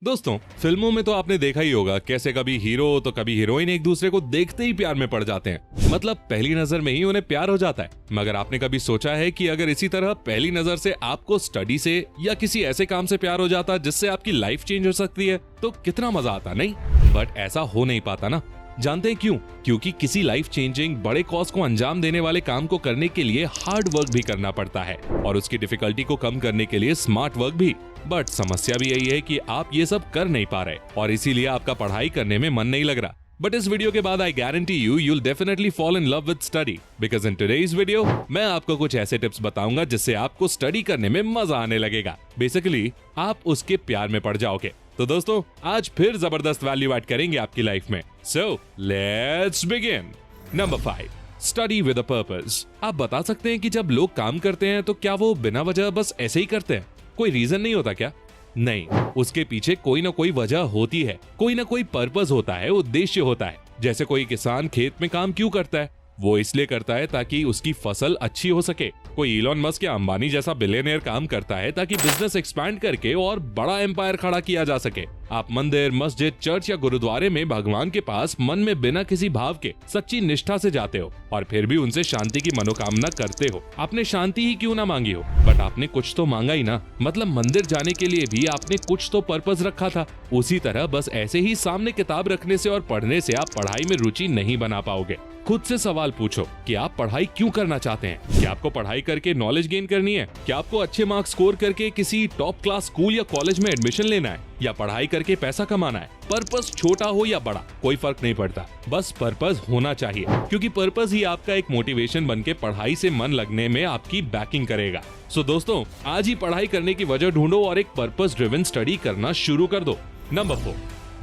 दोस्तों, फिल्मों में तो आपने देखा ही होगा कैसे कभी हीरो तो कभी हीरोइन एक दूसरे को देखते ही प्यार में पड़ जाते हैं। मतलब पहली नजर में ही उन्हें प्यार हो जाता है। मगर आपने कभी सोचा है कि अगर इसी तरह पहली नजर से आपको स्टडी से या किसी ऐसे काम से प्यार हो जाता जिससे आपकी लाइफ चेंज हो सकती है तो कितना मजा आता, नहीं? बट ऐसा हो नहीं पाता ना। जानते हैं क्यों? क्योंकि किसी लाइफ चेंजिंग बड़े कॉज को अंजाम देने वाले काम को करने के लिए हार्ड वर्क भी करना पड़ता है और उसकी डिफिकल्टी को कम करने के लिए स्मार्ट वर्क भी। बट समस्या भी यही है कि आप ये सब कर नहीं पा रहे और इसीलिए आपका पढ़ाई करने में मन नहीं लग रहा। बट इस वीडियो के बाद I guarantee you'll definitely fall in love with study because in today's video मैं आपको कुछ ऐसे टिप्स बताऊंगा जिससे आपको स्टडी करने में मजा आने लगेगा। बेसिकली आप उसके प्यार में पड़ जाओगे। तो दोस्तों, आज फिर जबरदस्त वैल्यू ऐड करेंगे आपकी लाइफ में। So let's begin. Number 5, study with a purpose. आप बता सकते हैं कि जब लोग काम करते हैं तो क्या वो बिना वजह बस ऐसे ही करते हैं? कोई रीजन नहीं होता क्या? नहीं, उसके पीछे कोई ना कोई वजह होती है, कोई ना कोई पर्पस होता है, उद्देश्य होता है। जैसे कोई किसान खेत में काम क्यों करता है? वो इसलिए करता है ताकि उसकी फसल अच्छी हो सके। कोई इलॉन मस्क या अंबानी जैसा बिलियनियर काम करता है ताकि बिजनेस एक्सपैंड करके और बड़ा एम्पायर खड़ा किया जा सके। आप मंदिर, मस्जिद, चर्च या गुरुद्वारे में भगवान के पास मन में बिना किसी भाव के सच्ची निष्ठा से जाते हो और फिर भी उनसे शांति की मनोकामना करते हो। आपने शांति ही क्यों ना मांगी हो, बट आपने कुछ तो मांगा ही ना। मतलब मंदिर जाने के लिए भी आपने कुछ तो पर्पस रखा था। उसी तरह बस ऐसे ही सामने किताब रखने से और पढ़ने से आप पढ़ाई में रुचि नहीं बना पाओगे। खुद से सवाल पूछो कि आप पढ़ाई क्यों करना चाहते हैं? क्या आपको पढ़ाई करके नॉलेज गेन करनी है? क्या आपको अच्छे मार्क्स स्कोर करके किसी टॉप क्लास स्कूल या कॉलेज में एडमिशन लेना है? या पढ़ाई करके पैसा कमाना है? पर्पस छोटा हो या बड़ा कोई फर्क नहीं पड़ता, बस पर्पस होना चाहिए, क्योंकि पर्पस ही आपका एक मोटिवेशन बनके पढ़ाई से मन लगने में आपकी बैकिंग करेगा। सो दोस्तों, आज ही पढ़ाई करने की वजह ढूंढो और एक पर्पस ड्रिवन स्टडी करना शुरू कर दो। Number 4,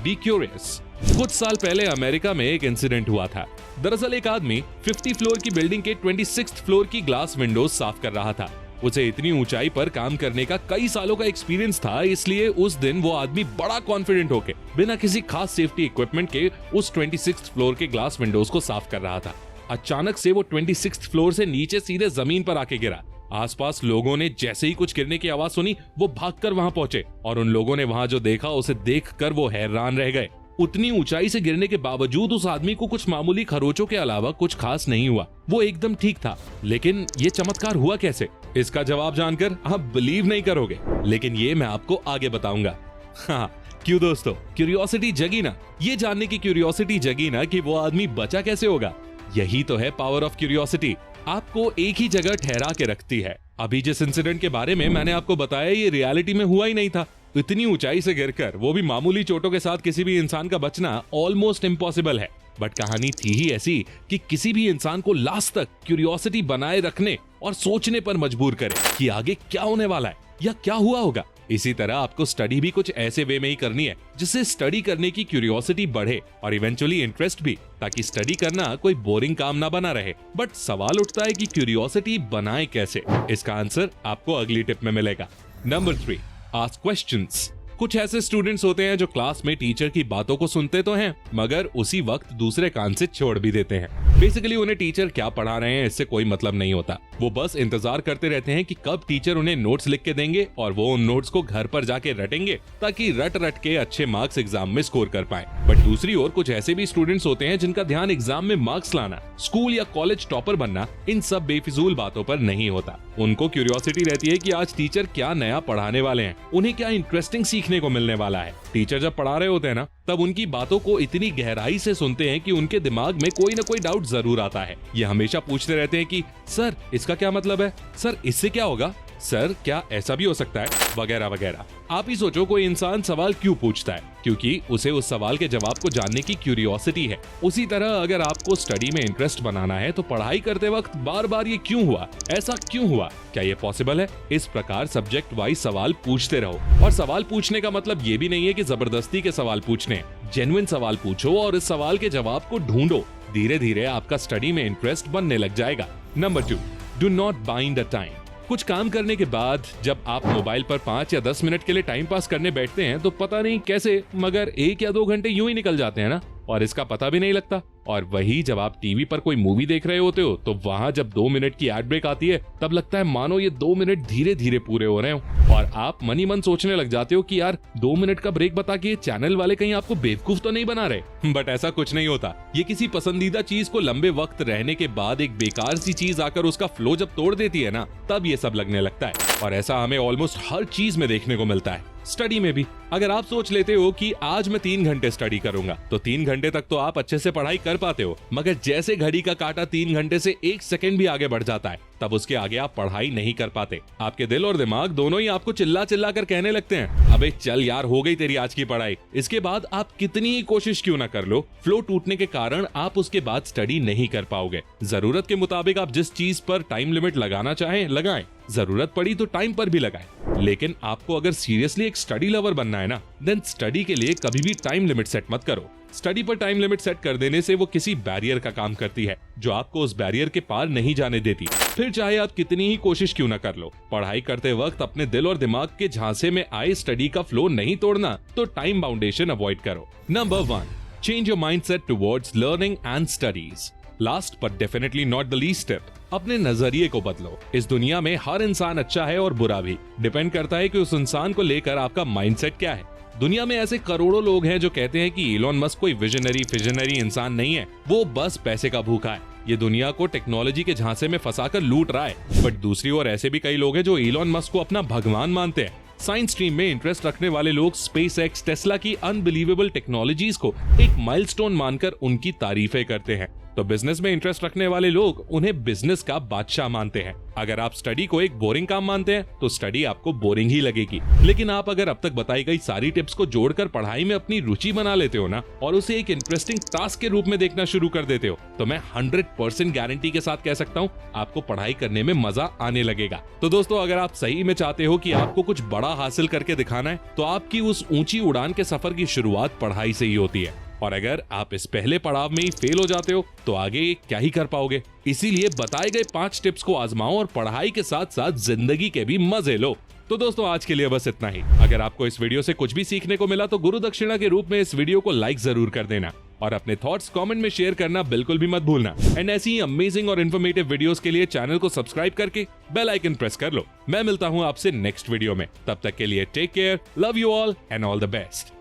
be curious. कुछ साल पहले अमेरिका में एक इंसिडेंट हुआ था। दरअसल एक आदमी 50 फ्लोर की बिल्डिंग के 26th फ्लोर की ग्लास विंडोज साफ कर रहा था। उसे इतनी ऊंचाई पर काम करने का कई सालों का एक्सपीरियंस था, इसलिए उस दिन वो आदमी बड़ा कॉन्फिडेंट होके बिना किसी खास सेफ्टी इक्विपमेंट के उस 26th फ्लोर के ग्लास विंडोज को साफ कर रहा था। अचानक से वो 26th फ्लोर से नीचे सीधे जमीन पर आके गिरा। आसपास लोगों ने जैसे ही कुछ गिरने की आवाज सुनी वो भागकर वहां पहुंचे और उन लोगों ने वहां जो देखा उसे देखकर वो हैरान रह गए। उतनी ऊंचाई से गिरने के बावजूद उस आदमी को कुछ मामूली खरोचों के अलावा कुछ खास नहीं हुआ। वो एकदम ठीक था। लेकिन ये चमत्कार हुआ कैसे? इसका जवाब जानकर आप बिलीव नहीं करोगे, लेकिन ये मैं आपको आगे बताऊंगा। हाँ, क्यों दोस्तों? क्यूरियोसिटी जगी ना? ये जानने की क्यूरियोसिटी जगी ना कि वो आदमी बचा कैसे होगा। यही तो है पावर ऑफ क्यूरियोसिटी, आपको एक ही जगह ठहरा के रखती है। अभी जिस इंसिडेंट के बारे में मैंने आपको बताया ये रियलिटी में हुआ ही नहीं था। इतनी ऊंचाई से गिरकर वो भी मामूली चोटों के साथ किसी भी इंसान का बचना ऑलमोस्ट इम्पॉसिबल है। बट कहानी थी ही ऐसी कि किसी भी इंसान को लास्ट तक क्यूरियोसिटी बनाए रखने और सोचने पर मजबूर करे कि आगे क्या होने वाला है या क्या हुआ होगा। इसी तरह आपको स्टडी भी कुछ ऐसे वे में ही करनी है जिससे स्टडी करने की क्यूरियोसिटी बढ़े और इवेंचुअली इंटरेस्ट भी, ताकि स्टडी करना कोई बोरिंग काम ना बना रहे। बट सवाल उठता है कि क्यूरियोसिटी बनाए कैसे? इसका आंसर आपको अगली टिप में मिलेगा। Number 3, ask questions. कुछ ऐसे स्टूडेंट्स होते हैं जो क्लास में टीचर की बातों को सुनते तो हैं, मगर उसी वक्त दूसरे कान से छोड़ भी देते हैं। बेसिकली उन्हें टीचर क्या पढ़ा रहे हैं इससे कोई मतलब नहीं होता। वो बस इंतजार करते रहते हैं कि कब टीचर उन्हें नोट्स लिख के देंगे और वो उन नोट्स को घर पर जाके रटेंगे ताकि रट रट के अच्छे मार्क्स एग्जाम में स्कोर कर पाए। बट दूसरी ओर कुछ ऐसे भी स्टूडेंट्स होते हैं जिनका ध्यान एग्जाम में मार्क्स लाना, स्कूल या कॉलेज टॉपर बनना, इन सब बेफिजूल बातों पर नहीं होता। उनको क्यूरियोसिटी रहती है कि आज टीचर क्या नया पढ़ाने वाले हैं, उन्हें क्या इंटरेस्टिंग सीखने को मिलने वाला है। टीचर जब पढ़ा रहे होते हैं ना, तब उनकी बातों को इतनी गहराई से सुनते हैं कि उनके दिमाग में कोई ना कोई डाउट जरूर आता है। ये हमेशा पूछते रहते हैं कि सर इसका क्या मतलब है, सर इससे क्या होगा, सर क्या ऐसा भी हो सकता है, वगैरह वगैरह। आप ही सोचो कोई इंसान सवाल क्यों पूछता है? क्योंकि उसे उस सवाल के जवाब को जानने की क्यूरियोसिटी है। उसी तरह अगर आपको स्टडी में इंटरेस्ट बनाना है तो पढ़ाई करते वक्त बार बार ये क्यों हुआ, ऐसा क्यों हुआ, क्या ये पॉसिबल है, इस प्रकार सब्जेक्ट वाइज सवाल पूछते रहो। और सवाल पूछने का मतलब ये भी नहीं है कि जबरदस्ती के सवाल पूछने। जेन्युइन सवाल पूछो और इस सवाल के जवाब को ढूंढो। धीरे धीरे आपका स्टडी में इंटरेस्ट बनने लग जाएगा। Number 2, do not bind a time. कुछ काम करने के बाद जब आप मोबाइल पर 5 या 10 मिनट के लिए टाइम पास करने बैठते हैं तो पता नहीं कैसे मगर 1 या 2 घंटे यूं ही निकल जाते हैं ना, और इसका पता भी नहीं लगता। और वही जब आप टीवी पर कोई मूवी देख रहे होते हो तो वहाँ जब 2 मिनट की एड ब्रेक आती है तब लगता है मानो ये 2 मिनट धीरे धीरे पूरे हो रहे हो और आप मन ही मन सोचने लग जाते हो कि यार 2 मिनट का ब्रेक बता के चैनल वाले कहीं आपको बेवकूफ तो नहीं बना रहे। बट ऐसा कुछ नहीं होता। ये किसी पसंदीदा चीज को लंबे वक्त रहने के बाद एक बेकार सी चीज आकर उसका फ्लो जब तोड़ देती है ना, तब ये सब लगने लगता है। और ऐसा हमें ऑलमोस्ट हर चीज में देखने को मिलता है। स्टडी में भी अगर आप सोच लेते हो कि आज मैं 3 घंटे स्टडी करूंगा तो 3 घंटे तक तो आप अच्छे से पढ़ाई कर पाते हो, मगर जैसे घड़ी का कांटा 3 घंटे से 1 सेकंड भी आगे बढ़ जाता है तब उसके आगे आप पढ़ाई नहीं कर पाते। आपके दिल और दिमाग दोनों ही आपको चिल्ला चिल्ला कर कहने लगते हैं, अबे चल यार हो गई तेरी आज की पढ़ाई। इसके बाद आप कितनी ही कोशिश क्यों ना कर लो, फ्लो टूटने के कारण आप उसके बाद स्टडी नहीं कर पाओगे। जरूरत के मुताबिक आप जिस चीज पर टाइम लिमिट लगाना चाहें लगाएं, जरूरत पड़ी तो टाइम पर भी लगाएं। लेकिन आपको अगर सीरियसली एक स्टडी लवर बनना है ना, देन स्टडी के लिए कभी भी टाइम लिमिट सेट मत करो। स्टडी पर टाइम लिमिट सेट कर देने से वो किसी बैरियर का काम करती है जो आपको उस बैरियर के पार नहीं जाने देती। फिर चाहे आप कितनी ही कोशिश क्यों ना कर लो, पढ़ाई करते वक्त अपने दिल और दिमाग के झांसे में आए स्टडी का फ्लो नहीं तोड़ना तो टाइम बाउंडेशन अवॉइड करो। Number 1, change your mindset towards learning and studies. Last but definitely not the least step, अपने नजरिए को बदलो। इस दुनिया में हर इंसान अच्छा है और बुरा भी, डिपेंड करता है कि उस इंसान को लेकर आपका माइंडसेट क्या है। दुनिया में ऐसे करोड़ों लोग हैं जो कहते हैं कि इलॉन मस्क कोई विजनरी इंसान नहीं है, वो बस पैसे का भूखा है, ये दुनिया को टेक्नोलॉजी के झांसे में फंसाकर लूट रहा है। बट दूसरी ओर ऐसे भी कई लोग हैं जो इलॉन मस्क को अपना भगवान मानते हैं। साइंस स्ट्रीम में इंटरेस्ट रखने वाले लोग स्पेसएक्स, टेस्ला की अनबिलीवेबल टेक्नोलॉजीज को एक माइलस्टोन मानकर उनकी तारीफें करते हैं। तो बिजनेस में इंटरेस्ट रखने वाले लोग उन्हें बिजनेस का बादशाह मानते हैं। अगर आप स्टडी को एक बोरिंग काम मानते हैं तो स्टडी आपको बोरिंग ही लगेगी। लेकिन आप अगर अब तक बताई गई सारी टिप्स को जोड़कर पढ़ाई में अपनी रुचि बना लेते हो ना, और उसे एक इंटरेस्टिंग टास्क के रूप में देखना शुरू कर देते हो, तो मैं 100% गारंटी के साथ कह सकता हूँ आपको पढ़ाई करने में मजा आने लगेगा। तो दोस्तों, अगर आप सही में चाहते हो कि आपको कुछ बड़ा हासिल करके दिखाना है तो आपकी उस ऊंची उड़ान के सफर की शुरुआत पढ़ाई से ही होती है। और अगर आप इस पहले पड़ाव में ही फेल हो जाते हो तो आगे क्या ही कर पाओगे। इसीलिए बताए गए 5 टिप्स को आजमाओ और पढ़ाई के साथ साथ जिंदगी के भी मजे लो। तो दोस्तों, आज के लिए बस इतना ही। अगर आपको इस वीडियो से कुछ भी सीखने को मिला तो गुरु दक्षिणा के रूप में इस वीडियो को लाइक जरूर कर देना और अपने थॉट्स कमेंट में शेयर करना बिल्कुल भी मत भूलना। एंड ऐसी ही अमेजिंग और इन्फॉर्मेटिव वीडियोस के लिए चैनल को सब्सक्राइब करके बेल आइकन प्रेस कर लो। मैं मिलता हूं आपसे नेक्स्ट वीडियो में, तब तक के लिए take care, love you all and all the best.